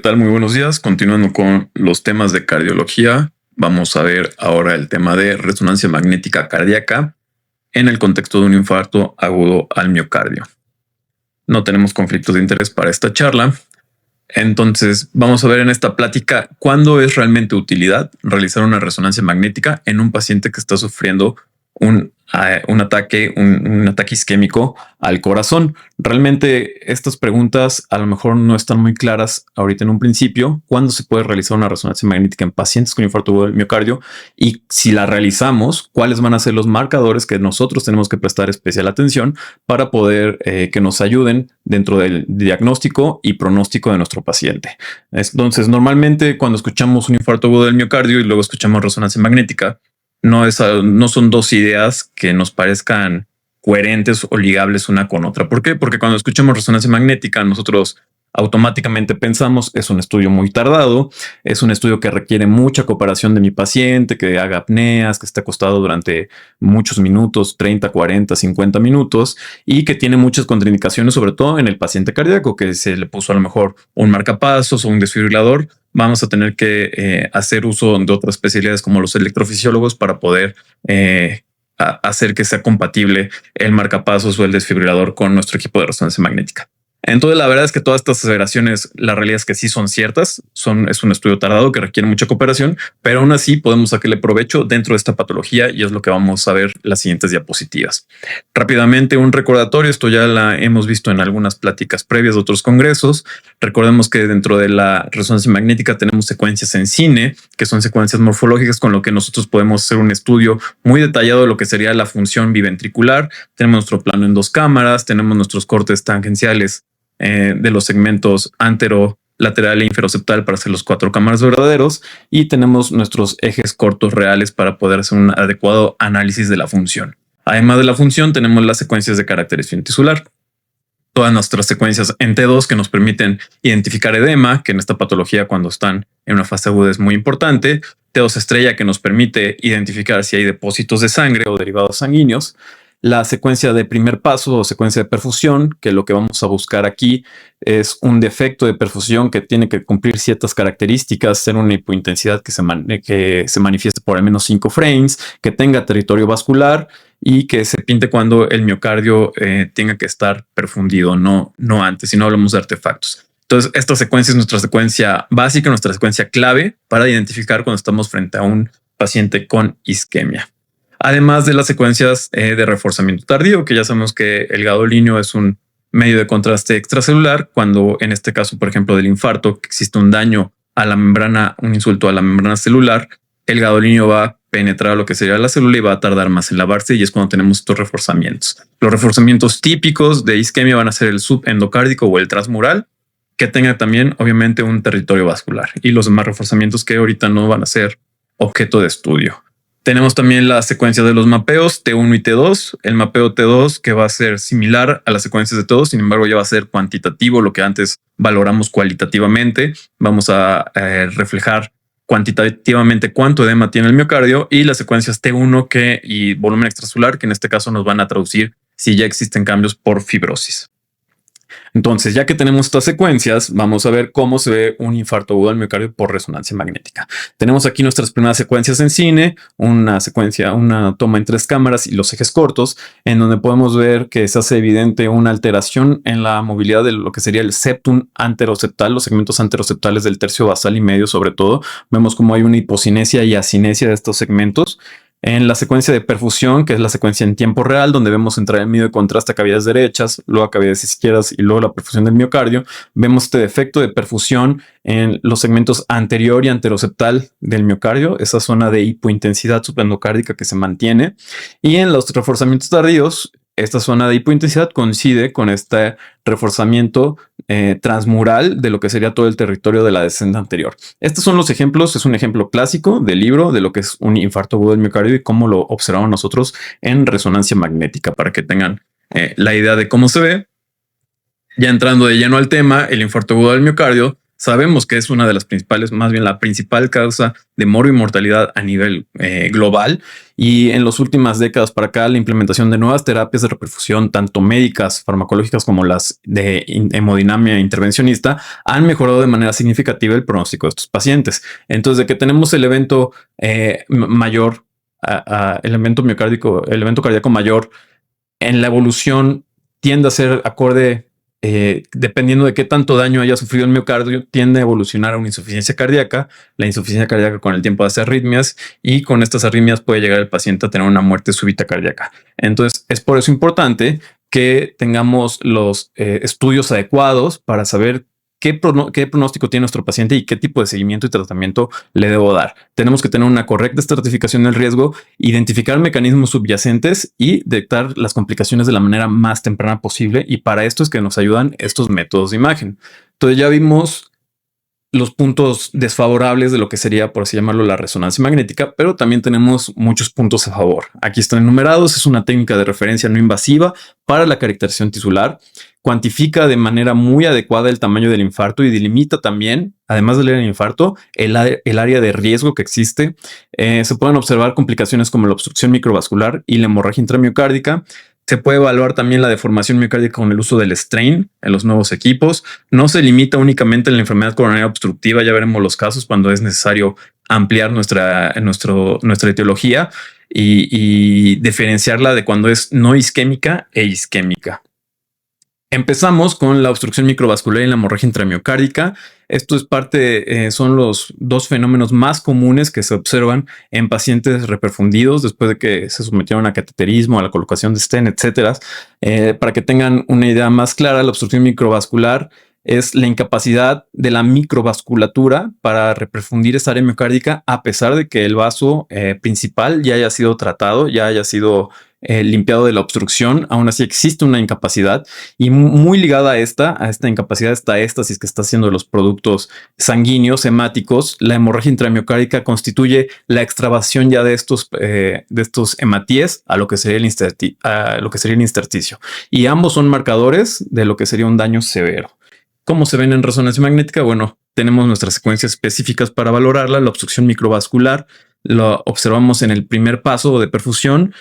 tal? Muy buenos días. Continuando con los temas de cardiología, vamos a ver ahora el tema de resonancia magnética cardíaca en el contexto de un infarto agudo al miocardio. No tenemos conflictos de interés para esta charla. Entonces, vamos a ver en esta plática cuándo es realmente utilidad realizar una resonancia magnética en un paciente que está sufriendo un ataque isquémico al corazón. Realmente estas preguntas a lo mejor no están muy claras ahorita en un principio. ¿Cuándo se puede realizar una resonancia magnética en pacientes con infarto agudo del miocardio? Y si la realizamos, ¿cuáles van a ser los marcadores que nosotros tenemos que prestar especial atención para poder que nos ayuden dentro del diagnóstico y pronóstico de nuestro paciente? Entonces, normalmente cuando escuchamos un infarto agudo del miocardio y luego escuchamos resonancia magnética, no son dos ideas que nos parezcan coherentes o ligables una con otra. ¿Por qué? Porque cuando escuchamos resonancia magnética, nosotros automáticamente pensamos es un estudio muy tardado, es un estudio que requiere mucha cooperación de mi paciente, que haga apneas, que esté acostado durante muchos minutos, 30, 40, 50 minutos, y que tiene muchas contraindicaciones, sobre todo en el paciente cardíaco, que se le puso a lo mejor un marcapasos o un desfibrilador. Vamos a tener que hacer uso de otras especialidades como los electrofisiólogos para poder hacer que sea compatible el marcapasos o el desfibrilador con nuestro equipo de resonancia magnética. Entonces, la verdad es que todas estas aseveraciones, la realidad es que sí son ciertas. Es un estudio tardado que requiere mucha cooperación, pero aún así podemos sacarle provecho dentro de esta patología y es lo que vamos a ver las siguientes diapositivas. Rápidamente, un recordatorio. Esto ya la hemos visto en algunas pláticas previas de otros congresos. Recordemos que dentro de la resonancia magnética tenemos secuencias en cine, que son secuencias morfológicas con lo que nosotros podemos hacer un estudio muy detallado de lo que sería la función biventricular. Tenemos nuestro plano en 2 cámaras, tenemos nuestros cortes tangenciales de los segmentos antero, lateral e inferoceptal para hacer los 4 cámaras verdaderos, y tenemos nuestros ejes cortos reales para poder hacer un adecuado análisis de la función. Además de la función, tenemos las secuencias de caracterización tisular. Todas nuestras secuencias en T2 que nos permiten identificar edema, que en esta patología cuando están en una fase aguda es muy importante. T2 estrella, que nos permite identificar si hay depósitos de sangre o derivados sanguíneos. La secuencia de primer paso o secuencia de perfusión, que lo que vamos a buscar aquí es un defecto de perfusión que tiene que cumplir ciertas características, ser una hipointensidad que se manifieste por al menos 5 frames, que tenga territorio vascular y que se pinte cuando el miocardio tenga que estar perfundido, no antes, si no hablamos de artefactos. Entonces, esta secuencia es nuestra secuencia básica, nuestra secuencia clave para identificar cuando estamos frente a un paciente con isquemia. Además de las secuencias de reforzamiento tardío, que ya sabemos que el gadolínio es un medio de contraste extracelular, cuando en este caso, por ejemplo, del infarto, que existe un daño a la membrana, un insulto a la membrana celular, el gadolínio va a penetrar lo que sería la célula y va a tardar más en lavarse, y es cuando tenemos estos reforzamientos. Los reforzamientos típicos de isquemia van a ser el subendocárdico o el transmural, que tenga también, obviamente, un territorio vascular, y los demás reforzamientos que ahorita no van a ser objeto de estudio. Tenemos también la secuencia de los mapeos T1 y T2. El mapeo T2 que va a ser similar a las secuencias de T2, sin embargo ya va a ser cuantitativo, lo que antes valoramos cualitativamente. Vamos a reflejar cuantitativamente cuánto edema tiene el miocardio, y las secuencias T1 y volumen extracelular, que en este caso nos van a traducir si ya existen cambios por fibrosis. Entonces, ya que tenemos estas secuencias, vamos a ver cómo se ve un infarto agudo al miocardio por resonancia magnética. Tenemos aquí nuestras primeras secuencias en cine, una toma en 3 cámaras y los ejes cortos, en donde podemos ver que se hace evidente una alteración en la movilidad de lo que sería el septum anteroceptal, los segmentos anteroceptales del tercio basal y medio sobre todo. Vemos como hay una hipocinesia y acinesia de estos segmentos. En la secuencia de perfusión, que es la secuencia en tiempo real, donde vemos entrar el medio de contraste a cavidades derechas, luego a cavidades izquierdas y luego la perfusión del miocardio, vemos este defecto de perfusión en los segmentos anterior y anteroceptal del miocardio, esa zona de hipointensidad subendocárdica que se mantiene. Y en los reforzamientos tardíos, esta zona de hipointensidad coincide con este reforzamiento transmural de lo que sería todo el territorio de la descenda anterior. Estos son los ejemplos, es un ejemplo clásico del libro de lo que es un infarto agudo del miocardio y cómo lo observamos nosotros en resonancia magnética, para que tengan la idea de cómo se ve. Ya entrando de lleno al tema, el infarto agudo del miocardio Sabemos que es una de las principales, más bien la principal causa de mortalidad a nivel global. Y en las últimas décadas para acá, la implementación de nuevas terapias de reperfusión, tanto médicas, farmacológicas como las de hemodinamia intervencionista, han mejorado de manera significativa el pronóstico de estos pacientes. Entonces, de que tenemos el evento mayor, el evento miocárdico, el evento cardíaco mayor en la evolución tiende a ser acorde, dependiendo de qué tanto daño haya sufrido el miocardio, tiende a evolucionar a una insuficiencia cardíaca. La insuficiencia cardíaca con el tiempo hace arritmias y con estas arritmias puede llegar el paciente a tener una muerte súbita cardíaca. Entonces, es por eso importante que tengamos los estudios adecuados para saber qué pronóstico tiene nuestro paciente y qué tipo de seguimiento y tratamiento le debo dar. Tenemos que tener una correcta estratificación del riesgo, identificar mecanismos subyacentes y detectar las complicaciones de la manera más temprana posible. Y para esto es que nos ayudan estos métodos de imagen. Entonces ya vimos los puntos desfavorables de lo que sería, por así llamarlo, la resonancia magnética, pero también tenemos muchos puntos a favor. Aquí están enumerados. Es una técnica de referencia no invasiva para la caracterización tisular. Cuantifica de manera muy adecuada el tamaño del infarto y delimita también, además del área del infarto, el área de riesgo que existe. Se pueden observar complicaciones como la obstrucción microvascular y la hemorragia intramiocárdica. Se puede evaluar también la deformación miocárdica con el uso del strain en los nuevos equipos. No se limita únicamente a la enfermedad coronaria obstructiva. Ya veremos los casos cuando es necesario ampliar nuestra etiología y diferenciarla de cuando es no isquémica e isquémica. Empezamos con la obstrucción microvascular y la hemorragia intramiocárdica. Esto es son los dos fenómenos más comunes que se observan en pacientes reperfundidos después de que se sometieron a cateterismo, a la colocación de stent, etcétera. Para que tengan una idea más clara, la obstrucción microvascular es la incapacidad de la microvasculatura para reperfundir esta área miocárdica a pesar de que el vaso principal ya haya sido tratado, ya haya sido limpiado de la obstrucción. Aún así existe una incapacidad y muy ligada a esta incapacidad está éstasis que está haciendo los productos sanguíneos hemáticos. La hemorragia intramiocárdica constituye la extravasación ya de estos hematíes a lo que sería el intersticio, y ambos son marcadores de lo que sería un daño severo. ¿Cómo se ven en resonancia magnética? Bueno, tenemos nuestras secuencias específicas para valorarla. La obstrucción microvascular lo observamos en el primer paso de perfusión,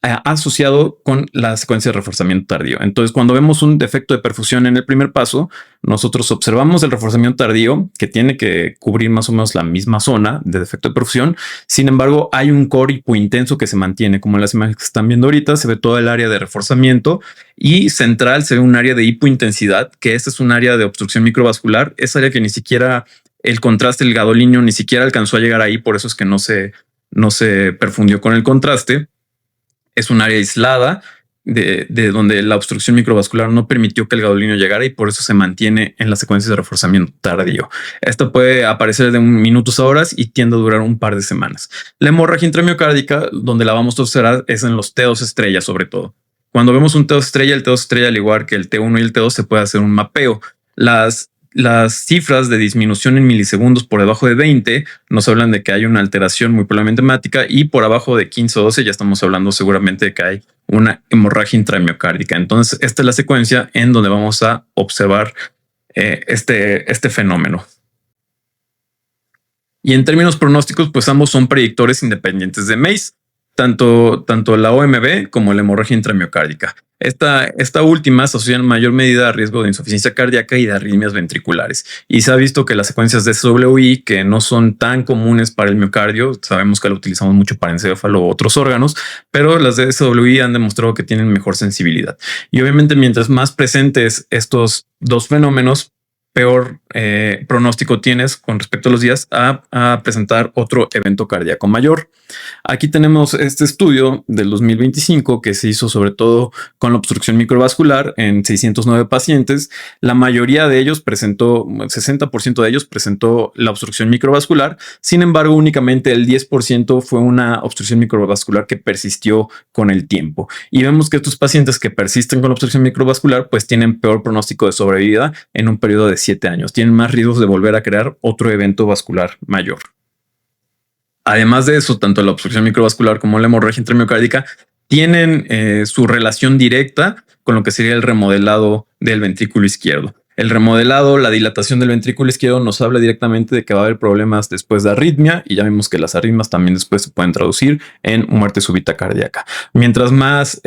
asociado con la secuencia de reforzamiento tardío. Entonces, cuando vemos un defecto de perfusión en el primer paso, nosotros observamos el reforzamiento tardío que tiene que cubrir más o menos la misma zona de defecto de perfusión. Sin embargo, hay un core hipointenso que se mantiene, como en las imágenes que están viendo ahorita. Se ve todo el área de reforzamiento y central se ve un área de hipointensidad, que este es un área de obstrucción microvascular. Es área que ni siquiera el contraste, el gadolinio, ni siquiera alcanzó a llegar ahí. Por eso es que no se perfundió con el contraste. Es un área aislada de donde la obstrucción microvascular no permitió que el gadolinio llegara y por eso se mantiene en las secuencias de reforzamiento tardío. Esto puede aparecer de minutos a horas y tiende a durar un par de semanas. La hemorragia intramiocárdica, donde la vamos a observar, es en los T2 estrella sobre todo. Cuando vemos un T2 estrella, el T2 estrella, al igual que el T1 y el T2, se puede hacer un mapeo. Las cifras de disminución en milisegundos por debajo de 20 nos hablan de que hay una alteración muy probablemente hemática, y por abajo de 15 o 12 ya estamos hablando seguramente de que hay una hemorragia intramiocárdica. Entonces, esta es la secuencia en donde vamos a observar este fenómeno. Y en términos pronósticos, pues ambos son predictores independientes de MACE, tanto la OMB como la hemorragia intramiocárdica. Esta última se asocia en mayor medida a riesgo de insuficiencia cardíaca y de arritmias ventriculares. Y se ha visto que las secuencias de SWI, que no son tan comunes para el miocardio, sabemos que la utilizamos mucho para encéfalo u otros órganos, pero las de SWI han demostrado que tienen mejor sensibilidad. Y obviamente, mientras más presentes estos dos fenómenos, peor pronóstico tienes con respecto a los días a presentar otro evento cardíaco mayor. Aquí tenemos este estudio del 2025 que se hizo sobre todo con la obstrucción microvascular en 609 pacientes. La mayoría de ellos presentó, 60% de ellos presentó la obstrucción microvascular. Sin embargo, únicamente el 10% fue una obstrucción microvascular que persistió con el tiempo. Y vemos que estos pacientes que persisten con la obstrucción microvascular pues tienen peor pronóstico de sobrevida en un periodo de 7 años. Tienen más riesgos de volver a crear otro evento vascular mayor. Además de eso, tanto la obstrucción microvascular como la hemorragia intramiocárdica tienen su relación directa con lo que sería el remodelado del ventrículo izquierdo. El remodelado, la dilatación del ventrículo izquierdo nos habla directamente de que va a haber problemas después de arritmia, y ya vemos que las arritmias también después se pueden traducir en muerte súbita cardíaca. Mientras más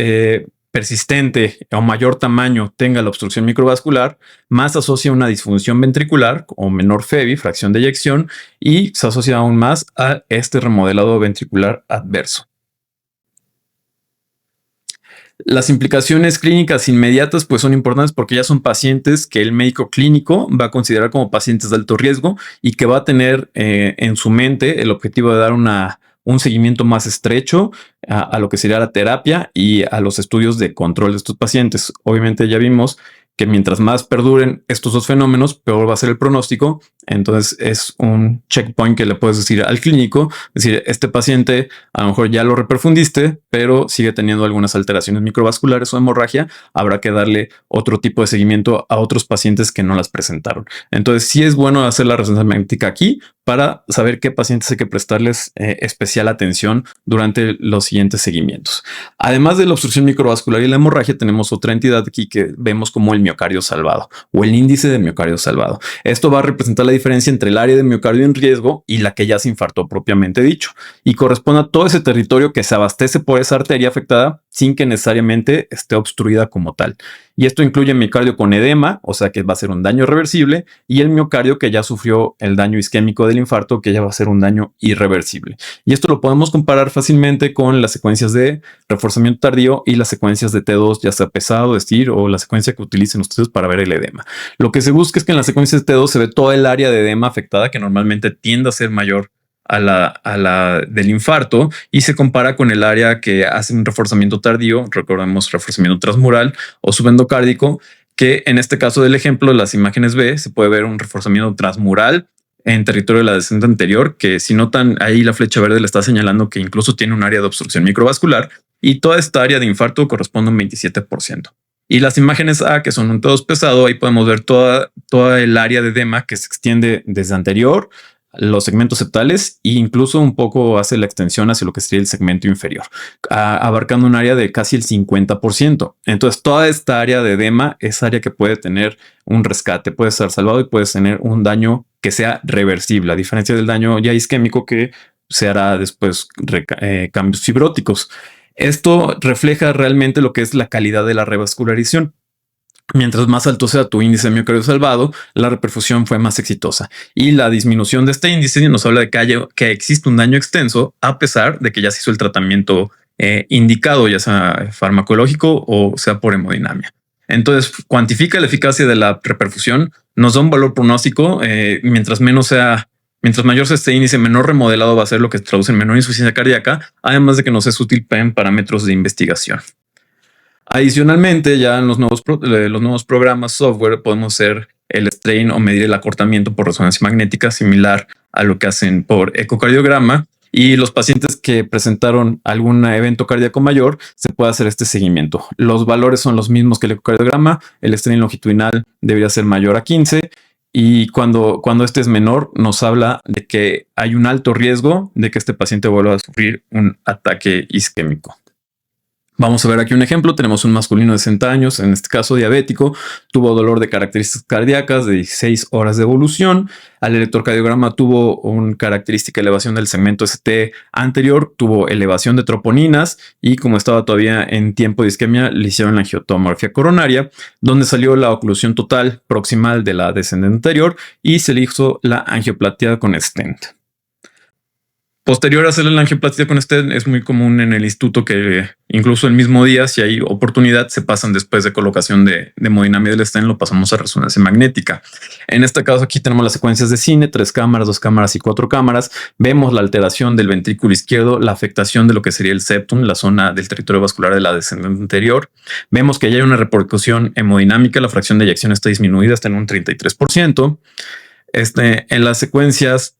persistente o mayor tamaño tenga la obstrucción microvascular, más asocia una disfunción ventricular o menor FEBI, fracción de eyección, y se asocia aún más a este remodelado ventricular adverso. Las implicaciones clínicas inmediatas pues son importantes porque ya son pacientes que el médico clínico va a considerar como pacientes de alto riesgo y que va a tener en su mente el objetivo de dar un seguimiento más estrecho a lo que sería la terapia y a los estudios de control de estos pacientes. Obviamente ya vimos que mientras más perduren estos dos fenómenos, peor va a ser el pronóstico. Entonces es un checkpoint que le puedes decir al clínico, es decir, este paciente a lo mejor ya lo reperfundiste, pero sigue teniendo algunas alteraciones microvasculares o hemorragia, habrá que darle otro tipo de seguimiento a otros pacientes que no las presentaron. Entonces sí es bueno hacer la resonancia magnética aquí para saber qué pacientes hay que prestarles especial atención durante los siguientes seguimientos. Además de la obstrucción microvascular y la hemorragia, tenemos otra entidad aquí que vemos como el miocardio salvado o el índice de miocardio salvado. Esto va a representar la diferencia entre el área de miocardio en riesgo y la que ya se infartó propiamente dicho, y corresponde a todo ese territorio que se abastece por esa arteria afectada sin que necesariamente esté obstruida como tal. Y esto incluye miocardio con edema, o sea que va a ser un daño reversible, y el miocardio que ya sufrió el daño isquémico del infarto, que ya va a ser un daño irreversible. Y esto lo podemos comparar fácilmente con las secuencias de reforzamiento tardío y las secuencias de T2, ya sea pesado, STIR o la secuencia que utilicen ustedes para ver el edema. Lo que se busca es que en las secuencias de T2 se ve toda el área de edema afectada, que normalmente tiende a ser mayor a la del infarto, y se compara con el área que hace un reforzamiento tardío, recordemos reforzamiento transmural o subendocárdico, que en este caso del ejemplo, las imágenes B, se puede ver un reforzamiento transmural en territorio de la descendente anterior, que si notan ahí la flecha verde le está señalando que incluso tiene un área de obstrucción microvascular, y toda esta área de infarto corresponde a un 27%. Y las imágenes A, que son un T2 pesado, ahí podemos ver toda el área de edema que se extiende desde anterior, los segmentos septales, e incluso un poco hace la extensión hacia lo que sería el segmento inferior, abarcando un área de casi el 50%. Entonces toda esta área de edema es área que puede tener un rescate, puede estar salvado y puede tener un daño que sea reversible, a diferencia del daño ya isquémico que se hará después cambios fibróticos. Esto refleja realmente lo que es la calidad de la revascularización. Mientras más alto sea tu índice de miocardio salvado, la reperfusión fue más exitosa, y la disminución de este índice nos habla de que existe un daño extenso a pesar de que ya se hizo el tratamiento indicado, ya sea farmacológico o sea por hemodinamia. Entonces cuantifica la eficacia de la reperfusión, nos da un valor pronóstico. Mientras mayor sea este índice, menor remodelado va a ser, lo que se traduce en menor insuficiencia cardíaca, además de que nos es útil en parámetros de investigación. Adicionalmente, ya en los nuevos programas software podemos hacer el strain o medir el acortamiento por resonancia magnética, similar a lo que hacen por ecocardiograma, y los pacientes que presentaron algún evento cardíaco mayor se puede hacer este seguimiento. Los valores son los mismos que el ecocardiograma. El strain longitudinal debería ser mayor a 15, y cuando este es menor nos habla de que hay un alto riesgo de que este paciente vuelva a sufrir un ataque isquémico. Vamos a ver aquí un ejemplo. Tenemos un masculino de 60 años, en este caso diabético, tuvo dolor de características cardíacas de 16 horas de evolución. Al electrocardiograma tuvo una característica elevación del segmento ST anterior, tuvo elevación de troponinas, y como estaba todavía en tiempo de isquemia, le hicieron la angiotomografía coronaria, donde salió la oclusión total proximal de la descendente anterior y se le hizo la angioplastia con stent. Posterior a hacerle la angioplastia con stent, es muy común en el instituto que incluso el mismo día, si hay oportunidad, se pasan después de colocación de hemodinamia del stent, lo pasamos a resonancia magnética. En este caso aquí tenemos las secuencias de cine, 3 cámaras, 2 cámaras y 4 cámaras. Vemos la alteración del ventrículo izquierdo, la afectación de lo que sería el septum, la zona del territorio vascular de la descendente anterior. Vemos que ya hay una repercusión hemodinámica, la fracción de eyección está disminuida hasta en un 33%. En las secuencias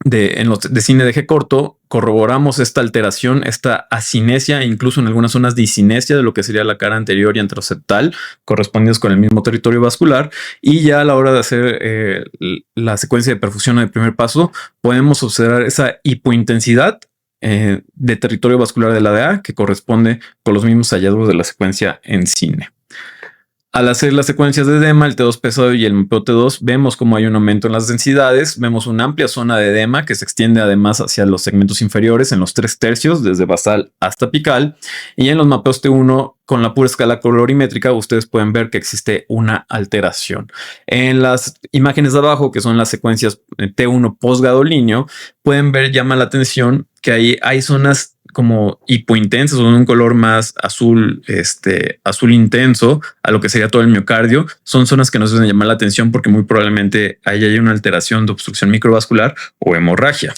de cine de G corto, corroboramos esta alteración, esta asinesia, e incluso en algunas zonas disinesia de lo que sería la cara anterior y anteroseptal, correspondientes con el mismo territorio vascular. Y ya a la hora de hacer la secuencia de perfusión de primer paso, podemos observar esa hipointensidad de territorio vascular de la DA, que corresponde con los mismos hallazgos de la secuencia en cine. Al hacer las secuencias de edema, el T2 pesado y el mapeo T2, vemos como hay un aumento en las densidades, vemos una amplia zona de edema que se extiende además hacia los segmentos inferiores en los 3/3, desde basal hasta apical, y en los mapeos T1 con la pura escala colorimétrica ustedes pueden ver que existe una alteración. En las imágenes de abajo, que son las secuencias T1 postgadolinio, pueden ver, llama la atención que ahí hay zonas como hipointensas o de un color más azul, azul intenso a lo que sería todo el miocardio. Son zonas que nos deben llamar la atención porque muy probablemente ahí hay una alteración de obstrucción microvascular o hemorragia.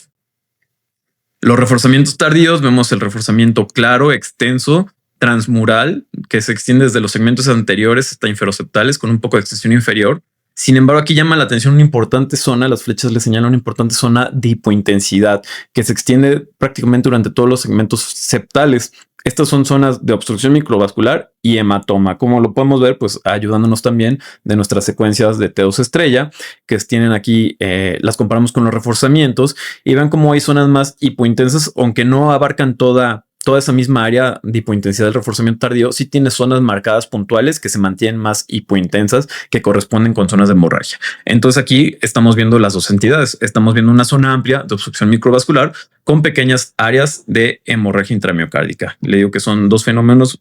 Los reforzamientos tardíos, vemos el reforzamiento claro, extenso, transmural, que se extiende desde los segmentos anteriores hasta inferoceptales con un poco de extensión inferior. Sin embargo, aquí llama la atención una importante zona, las flechas le señalan una importante zona de hipointensidad que se extiende prácticamente durante todos los segmentos septales. Estas son zonas de obstrucción microvascular y hematoma, como lo podemos ver, pues ayudándonos también de nuestras secuencias de T2 estrella, que tienen aquí, las comparamos con los reforzamientos y vean cómo hay zonas más hipointensas, aunque no abarcan toda esa misma área de hipointensidad del reforzamiento tardío, sí tiene zonas marcadas puntuales que se mantienen más hipointensas que corresponden con zonas de hemorragia. Entonces aquí estamos viendo las dos entidades. Estamos viendo una zona amplia de obstrucción microvascular con pequeñas áreas de hemorragia intramiocárdica. Le digo que son dos fenómenos,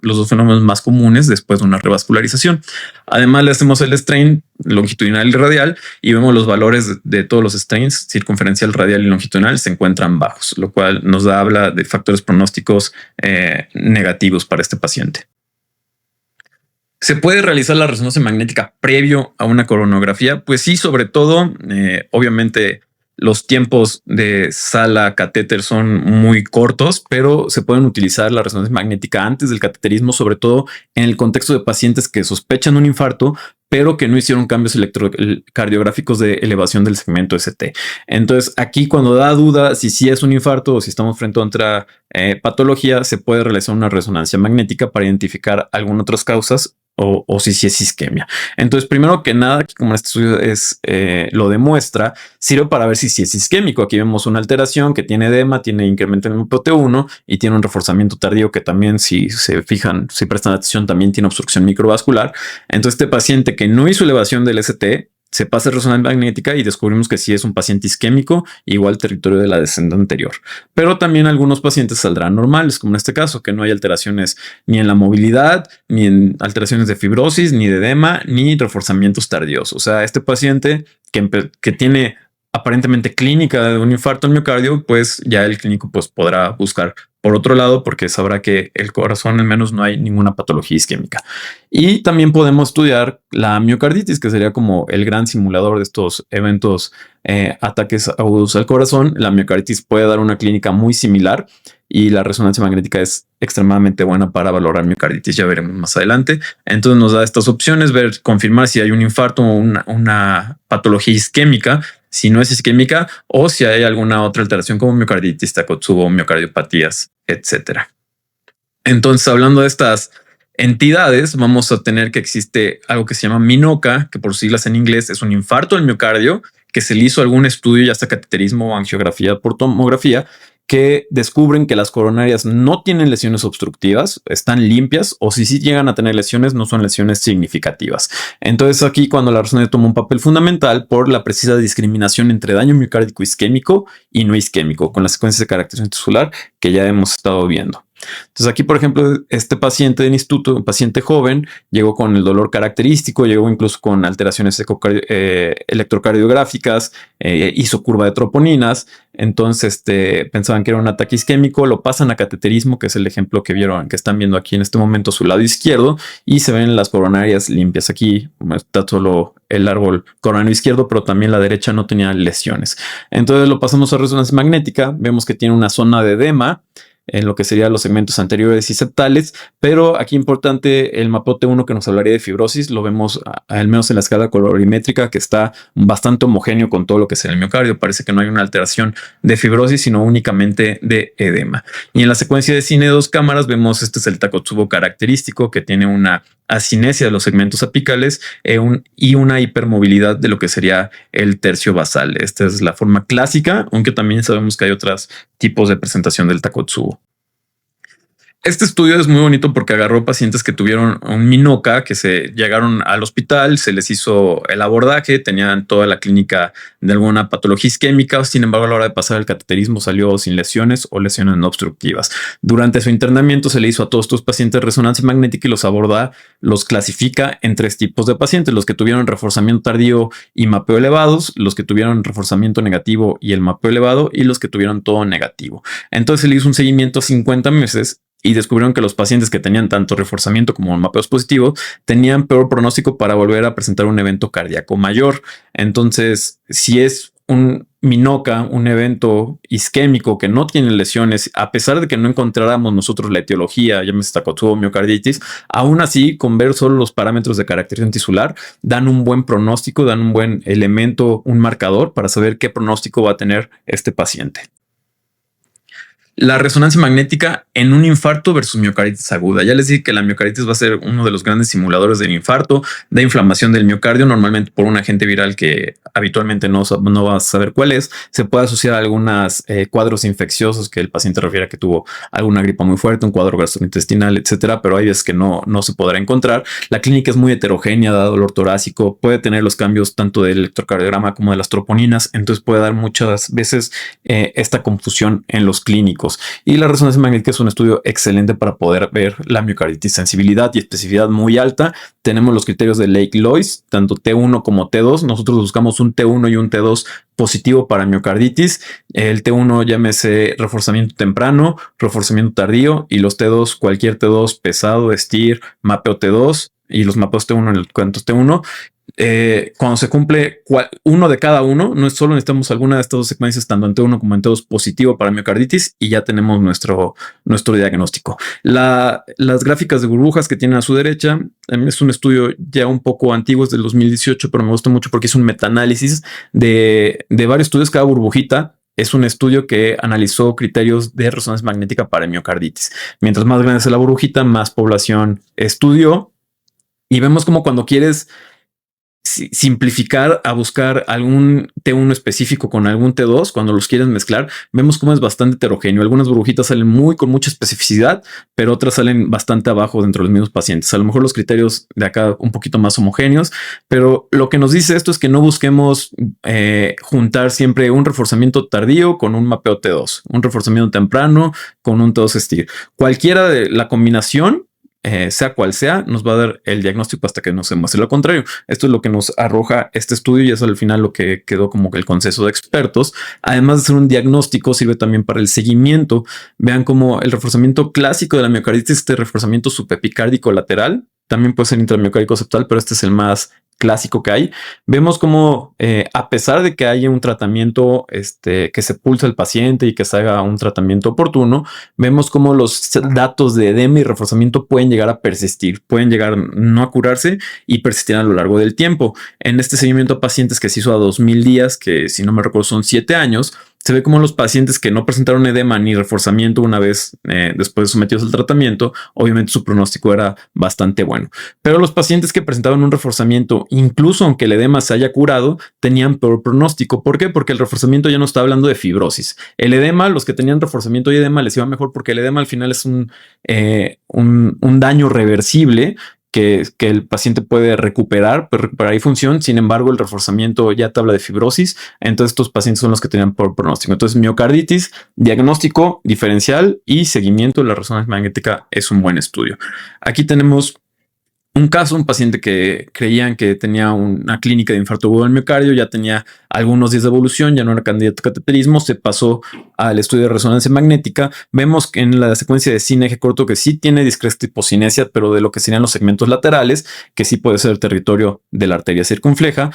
los dos fenómenos más comunes después de una revascularización. Además le hacemos el strain longitudinal y radial y vemos los valores de todos los strains circunferencial, radial y longitudinal se encuentran bajos, lo cual habla de factores pronósticos negativos para este paciente. ¿Se puede realizar la resonancia magnética previo a una coronografía? Pues sí, sobre todo, obviamente los tiempos de sala catéter son muy cortos, pero se pueden utilizar la resonancia magnética antes del cateterismo, sobre todo en el contexto de pacientes que sospechan un infarto, pero que no hicieron cambios electrocardiográficos de elevación del segmento ST. Entonces, aquí cuando da duda si sí es un infarto o si estamos frente a otra patología, se puede realizar una resonancia magnética para identificar algunas otras causas o si sí es isquemia. Entonces, primero que nada, como este estudio lo demuestra, sirve para ver si sí es isquémico. Aquí vemos una alteración que tiene edema, tiene incremento en el POT1 y tiene un reforzamiento tardío que también, si se fijan, si prestan atención, también tiene obstrucción microvascular. Entonces, este paciente que no hizo elevación del ST se pasa resonancia magnética y descubrimos que sí es un paciente isquémico, igual territorio de la descendente anterior. Pero también algunos pacientes saldrán normales, como en este caso, que no hay alteraciones ni en la movilidad, ni en alteraciones de fibrosis, ni de edema, ni reforzamientos tardíos. O sea, este paciente que tiene aparentemente clínica de un infarto al miocardio, pues ya el clínico pues podrá buscar por otro lado, porque sabrá que el corazón al menos no hay ninguna patología isquémica. Y también podemos estudiar la miocarditis, que sería como el gran simulador de estos eventos, ataques agudos al corazón. La miocarditis puede dar una clínica muy similar y la resonancia magnética es extremadamente buena para valorar miocarditis. Ya veremos más adelante. Entonces nos da estas opciones, confirmar si hay un infarto o una patología isquémica, si no es isquémica, o si hay alguna otra alteración como miocarditis, Takotsubo, miocardiopatías, etcétera. Entonces, hablando de estas entidades, vamos a tener que existe algo que se llama MINOCA, que por siglas en inglés es un infarto del miocardio, que se le hizo algún estudio, ya sea cateterismo o angiografía por tomografía, que descubren que las coronarias no tienen lesiones obstructivas, están limpias, o si sí llegan a tener lesiones, no son lesiones significativas. Entonces aquí cuando la resonancia toma un papel fundamental por la precisa discriminación entre daño miocárdico isquémico y no isquémico, con las secuencias de caracterización tisular que ya hemos estado viendo. Entonces aquí, por ejemplo, este paciente del instituto, un paciente joven, llegó con el dolor característico, llegó incluso con alteraciones electrocardiográficas, hizo curva de troponinas. Entonces pensaban que era un ataque isquémico, lo pasan a cateterismo, que es el ejemplo que vieron, que están viendo aquí en este momento a su lado izquierdo, y se ven las coronarias limpias. Aquí está solo el árbol coronario izquierdo, pero también la derecha no tenía lesiones. Entonces lo pasamos a resonancia magnética, vemos que tiene una zona de edema en lo que serían los segmentos anteriores y septales, pero aquí importante el mapeo T1 que nos hablaría de fibrosis, lo vemos al menos en la escala colorimétrica que está bastante homogéneo con todo lo que es el miocardio. Parece que no hay una alteración de fibrosis, sino únicamente de edema. Y en la secuencia de cine de 2 cámaras vemos este es el Takotsubo característico que tiene una acinesia de los segmentos apicales y una hipermovilidad de lo que sería el tercio basal. Esta es la forma clásica, aunque también sabemos que hay otros tipos de presentación del Takotsubo. Este estudio es muy bonito porque agarró pacientes que tuvieron un MINOCA, que se llegaron al hospital, se les hizo el abordaje, tenían toda la clínica de alguna patología isquémica, sin embargo, a la hora de pasar el cateterismo salió sin lesiones o lesiones no obstructivas. Durante su internamiento se le hizo a todos estos pacientes resonancia magnética y los clasifica en 3 tipos de pacientes: los que tuvieron reforzamiento tardío y mapeo elevados, los que tuvieron reforzamiento negativo y el mapeo elevado, y los que tuvieron todo negativo. Entonces se le hizo un seguimiento a 50 meses y descubrieron que los pacientes que tenían tanto reforzamiento como mapeos positivos tenían peor pronóstico para volver a presentar un evento cardíaco mayor. Entonces, si es un MINOCA, un evento isquémico que no tiene lesiones, a pesar de que no encontráramos nosotros la etiología, llámese Takotsubo miocarditis, aún así, con ver solo los parámetros de caracterización tisular, dan un buen pronóstico, dan un buen elemento, un marcador para saber qué pronóstico va a tener este paciente. La resonancia magnética en un infarto versus miocarditis aguda. Ya les dije que la miocarditis va a ser uno de los grandes simuladores del infarto, de inflamación del miocardio, normalmente por un agente viral que habitualmente no vas a saber cuál es. Se puede asociar a algunos cuadros infecciosos que el paciente refiere a que tuvo alguna gripa muy fuerte, un cuadro gastrointestinal, etcétera, pero hay veces que no se podrá encontrar. La clínica es muy heterogénea, da dolor torácico, puede tener los cambios tanto del electrocardiograma como de las troponinas, entonces puede dar muchas veces esta confusión en los clínicos. Y la resonancia magnética es un estudio excelente para poder ver la miocarditis. Sensibilidad y especificidad muy alta. Tenemos los criterios de Lake-Lois, tanto T1 como T2. Nosotros buscamos un T1 y un T2 positivo para miocarditis. El T1 llámese reforzamiento temprano, reforzamiento tardío, y los T2, cualquier T2 pesado, STIR, mapeo T2 y los mapeos T1 en el cuento T1. Cuando se cumple uno de cada uno, no es solo necesitamos alguna de estas dos secuencias, tanto en T1 como en T2 positivo para miocarditis, y ya tenemos nuestro diagnóstico. Las gráficas de burbujas que tienen a su derecha es un estudio ya un poco antiguo, es del 2018, pero me gusta mucho porque es un metaanálisis de varios estudios. Cada burbujita es un estudio que analizó criterios de resonancia magnética para miocarditis. Mientras más grande es la burbujita, más población estudió, y vemos como cuando quieres simplificar a buscar algún T1 específico con algún T2, cuando los quieres mezclar, vemos cómo es bastante heterogéneo. Algunas burbujitas salen con mucha especificidad, pero otras salen bastante abajo dentro de los mismos pacientes. A lo mejor los criterios de acá un poquito más homogéneos, pero lo que nos dice esto es que no busquemos juntar siempre un reforzamiento tardío con un mapeo T2, un reforzamiento temprano con un T2 STIR. Cualquiera de la combinación, sea cual sea, nos va a dar el diagnóstico hasta que nos demuestre lo contrario. Esto es lo que nos arroja este estudio y es al final lo que quedó como que el consenso de expertos. Además de ser un diagnóstico, sirve también para el seguimiento. Vean como el reforzamiento clásico de la miocarditis, este reforzamiento subepicárdico lateral, también puede ser intramiocárdico septal, pero este es el más clásico que hay. Vemos como a pesar de que haya un tratamiento que se pulsa el paciente y que se haga un tratamiento oportuno, vemos como los datos de edema y reforzamiento pueden llegar a persistir, pueden llegar no a curarse y persistir a lo largo del tiempo. En este seguimiento a pacientes que se hizo a 2000 días, que si no me recuerdo son 7 años, se ve como los pacientes que no presentaron edema ni reforzamiento una vez después de sometidos al tratamiento, obviamente su pronóstico era bastante bueno. Pero los pacientes que presentaban un reforzamiento, incluso aunque el edema se haya curado, tenían peor pronóstico. ¿Por qué? Porque el reforzamiento ya no está hablando de fibrosis. El edema, los que tenían reforzamiento y edema les iba mejor porque el edema al final es un daño reversible que el paciente puede recuperar y función. Sin embargo, el reforzamiento ya te habla de fibrosis. Entonces, estos pacientes son los que tenían por pronóstico. Entonces, miocarditis, diagnóstico diferencial y seguimiento de la resonancia magnética es un buen estudio. Aquí tenemos un caso, un paciente que creían que tenía una clínica de infarto agudo del miocardio, ya tenía algunos días de evolución, ya no era candidato a cateterismo, se pasó al estudio de resonancia magnética. Vemos que en la secuencia de cine eje corto que sí tiene discreta hiposinesia, pero de lo que serían los segmentos laterales, que sí puede ser el territorio de la arteria circunfleja.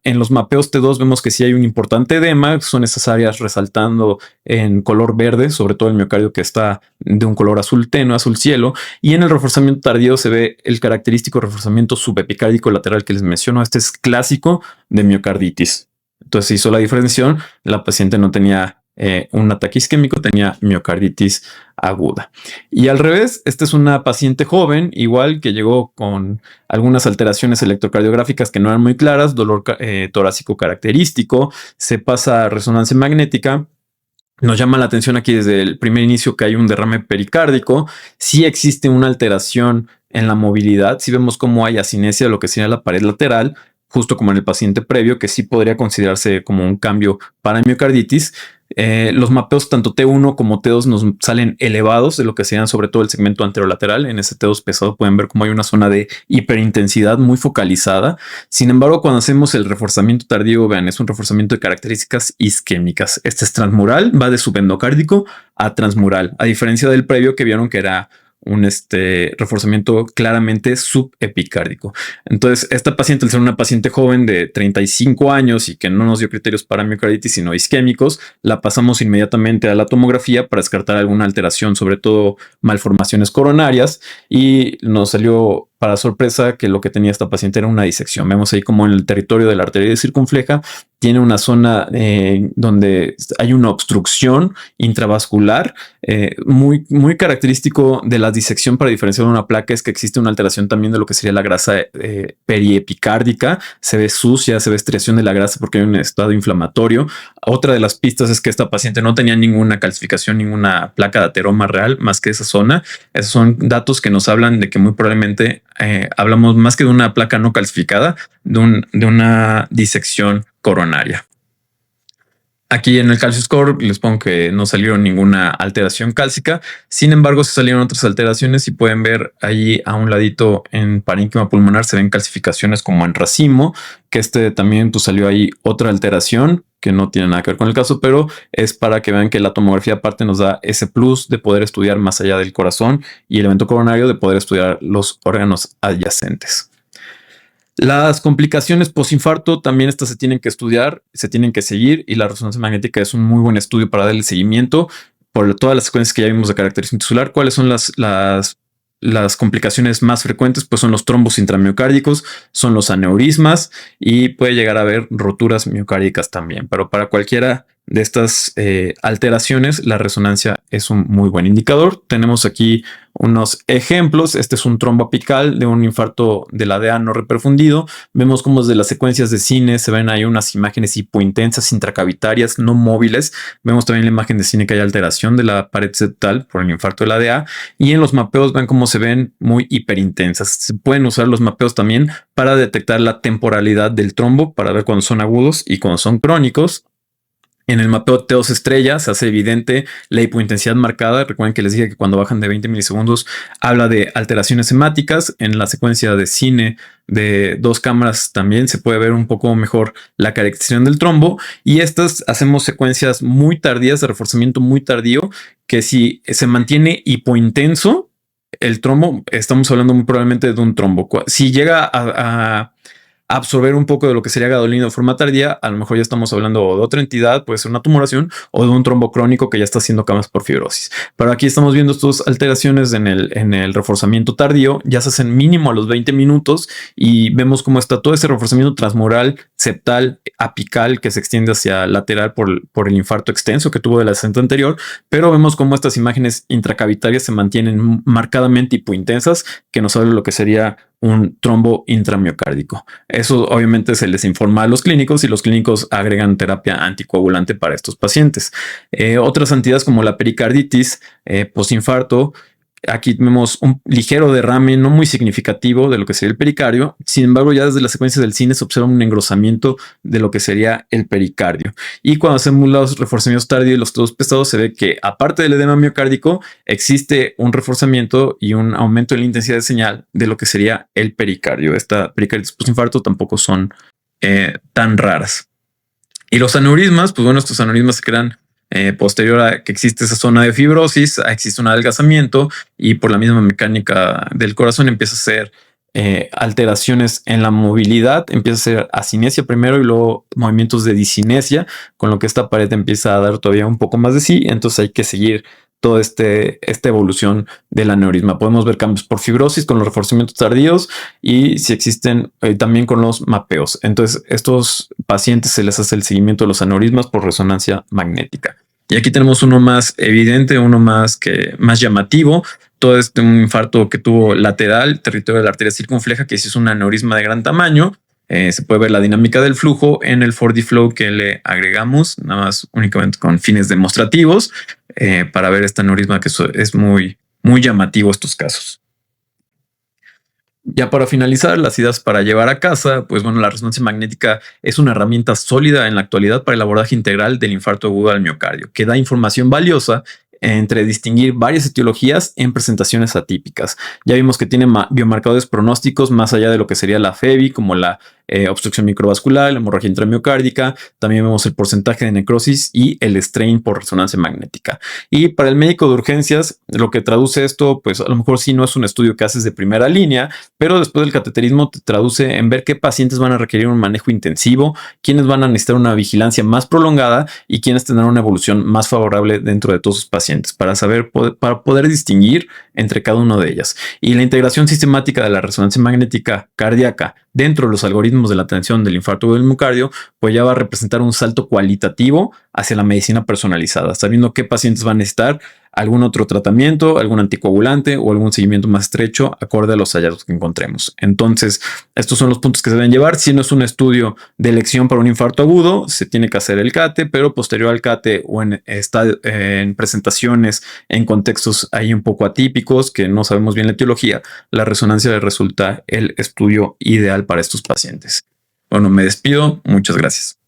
En los mapeos T2 vemos que sí hay un importante edema, son esas áreas resaltando en color verde, sobre todo el miocardio que está de un color azul tenue, azul cielo, y en el reforzamiento tardío se ve el característico reforzamiento subepicárdico lateral que les menciono. Este es clásico de miocarditis. Entonces se hizo la diferenciación, la paciente no tenía un ataque isquémico, tenía miocarditis aguda. Y al revés, esta es una paciente joven, igual que llegó con algunas alteraciones electrocardiográficas que no eran muy claras, dolor torácico característico, se pasa a resonancia magnética, Nos llama la atención aquí desde el primer inicio que hay un derrame pericárdico. Sí existe una alteración en la movilidad. Sí vemos cómo hay asinesia de lo que sería la pared lateral, justo como en el paciente previo, que sí podría considerarse como un cambio para miocarditis. Los mapeos tanto T1 como T2 nos salen elevados de lo que serían sobre todo el segmento anterolateral. En ese T2 pesado pueden ver cómo hay una zona de hiperintensidad muy focalizada. Sin embargo, cuando hacemos el reforzamiento tardío, vean, es un reforzamiento de características isquémicas. Este es transmural, va de subendocárdico a transmural, a diferencia del previo que vieron que era un reforzamiento claramente subepicárdico. Entonces, esta paciente, al ser una paciente joven de 35 años y que no nos dio criterios para miocarditis, sino isquémicos, la pasamos inmediatamente a la tomografía para descartar alguna alteración, sobre todo malformaciones coronarias, y nos salió para sorpresa que lo que tenía esta paciente era una disección. Vemos ahí como en el territorio de la arteria circunfleja tiene una zona donde hay una obstrucción intravascular. Muy, muy característico de la disección para diferenciar una placa es que existe una alteración también de lo que sería la grasa periepicárdica. Se ve sucia, se ve estriación de la grasa porque hay un estado inflamatorio. Otra de las pistas es que esta paciente no tenía ninguna calcificación, ninguna placa de ateroma real más que esa zona. Esos son datos que nos hablan de que muy probablemente hablamos más que de una placa no calcificada, de una disección coronaria. Aquí en el calcio score les pongo que no salieron ninguna alteración cálcica. Sin embargo, se salieron otras alteraciones y pueden ver ahí a un ladito en parénquima pulmonar se ven calcificaciones como en racimo, que también pues, salió ahí otra alteración que no tiene nada que ver con el caso, pero es para que vean que la tomografía aparte nos da ese plus de poder estudiar más allá del corazón y el evento coronario, de poder estudiar los órganos adyacentes. Las complicaciones postinfarto también estas se tienen que estudiar, se tienen que seguir, y la resonancia magnética es un muy buen estudio para darle seguimiento por todas las secuencias que ya vimos de carácter insular. ¿Cuáles son las complicaciones más frecuentes? Pues son los trombos intramiocárdicos, son los aneurismas y puede llegar a haber roturas miocárdicas también. Pero para cualquiera de estas alteraciones, la resonancia es un muy buen indicador. Tenemos aquí unos ejemplos. Este es un trombo apical de un infarto de la DA no reperfundido. Vemos cómo desde las secuencias de cine se ven ahí unas imágenes hipointensas intracavitarias no móviles. Vemos también la imagen de cine que hay alteración de la pared septal por el infarto de la DA. Y en los mapeos ven cómo se ven muy hiperintensas. Se pueden usar los mapeos también para detectar la temporalidad del trombo, para ver cuando son agudos y cuando son crónicos. En el mapeo T2 estrella se hace evidente la hipointensidad marcada. Recuerden que les dije que cuando bajan de 20 milisegundos habla de alteraciones hemáticas. En la secuencia de cine de 2 cámaras también se puede ver un poco mejor la caracterización del trombo. Y estas hacemos secuencias muy tardías de reforzamiento muy tardío, que si se mantiene hipointenso el trombo, estamos hablando muy probablemente de un trombo. Si llega a absorber un poco de lo que sería gadolina de forma tardía, a lo mejor ya estamos hablando de otra entidad, puede ser una tumoración o de un trombo crónico que ya está haciendo camas por fibrosis. Pero aquí estamos viendo estas alteraciones en el reforzamiento tardío, ya se hacen mínimo a los 20 minutos y vemos cómo está todo ese reforzamiento transmural, septal, apical que se extiende hacia lateral por el infarto extenso que tuvo del ascento anterior, pero vemos cómo estas imágenes intracavitarias se mantienen marcadamente hipointensas, que nos habla de lo que sería un trombo intramiocárdico. Eso obviamente se les informa a los clínicos y los clínicos agregan terapia anticoagulante para estos pacientes. Otras entidades como la pericarditis postinfarto, aquí vemos un ligero derrame no muy significativo de lo que sería el pericardio. Sin embargo, ya desde las secuencias del cine se observa un engrosamiento de lo que sería el pericardio. Y cuando hacemos los reforzamientos tardíos y los todos pesados, se ve que aparte del edema miocárdico, existe un reforzamiento y un aumento en la intensidad de señal de lo que sería el pericardio. Esta pericarditis postinfarto tampoco son tan raras. Y los aneurismas, pues bueno, estos aneurismas se crean posterior a que existe esa zona de fibrosis, existe un adelgazamiento y por la misma mecánica del corazón empieza a ser alteraciones en la movilidad, empieza a ser asinesia primero y luego movimientos de disinesia, con lo que esta pared empieza a dar todavía un poco más de sí. Entonces hay que seguir toda esta evolución del aneurisma. Podemos ver cambios por fibrosis con los reforzamientos tardíos y si existen también con los mapeos. Entonces, estos pacientes se les hace el seguimiento de los aneurismas por resonancia magnética. Y aquí tenemos uno más evidente, uno más llamativo. Todo un infarto que tuvo lateral, territorio de la arteria circunfleja, que sí es un aneurisma de gran tamaño. Se puede ver la dinámica del flujo en el 4D Flow que le agregamos, nada más únicamente con fines demostrativos, para ver este aneurisma que es muy llamativo estos casos. Ya para finalizar, las ideas para llevar a casa, pues bueno, la resonancia magnética es una herramienta sólida en la actualidad para el abordaje integral del infarto agudo al miocardio, que da información valiosa entre distinguir varias etiologías en presentaciones atípicas. Ya vimos que tiene biomarcadores pronósticos más allá de lo que sería la FEBI, como la obstrucción microvascular, la hemorragia intramiocárdica. También vemos el porcentaje de necrosis y el strain por resonancia magnética. Y para el médico de urgencias, lo que traduce esto, pues a lo mejor sí no es un estudio que haces de primera línea, pero después del cateterismo te traduce en ver qué pacientes van a requerir un manejo intensivo, quiénes van a necesitar una vigilancia más prolongada y quiénes tendrán una evolución más favorable dentro de todos sus pacientes, para poder distinguir entre cada uno de ellas. Y la integración sistemática de la resonancia magnética cardíaca dentro de los algoritmos de la atención del infarto del miocardio, pues ya va a representar un salto cualitativo hacia la medicina personalizada, sabiendo qué pacientes van a necesitar algún otro tratamiento, algún anticoagulante o algún seguimiento más estrecho acorde a los hallazgos que encontremos. Entonces, estos son los puntos que se deben llevar. Si no es un estudio de elección para un infarto agudo, se tiene que hacer el CATE, pero posterior al CATE o en presentaciones en contextos ahí un poco atípicos que no sabemos bien la etiología, la resonancia le resulta el estudio ideal para estos pacientes. Bueno, me despido. Muchas gracias.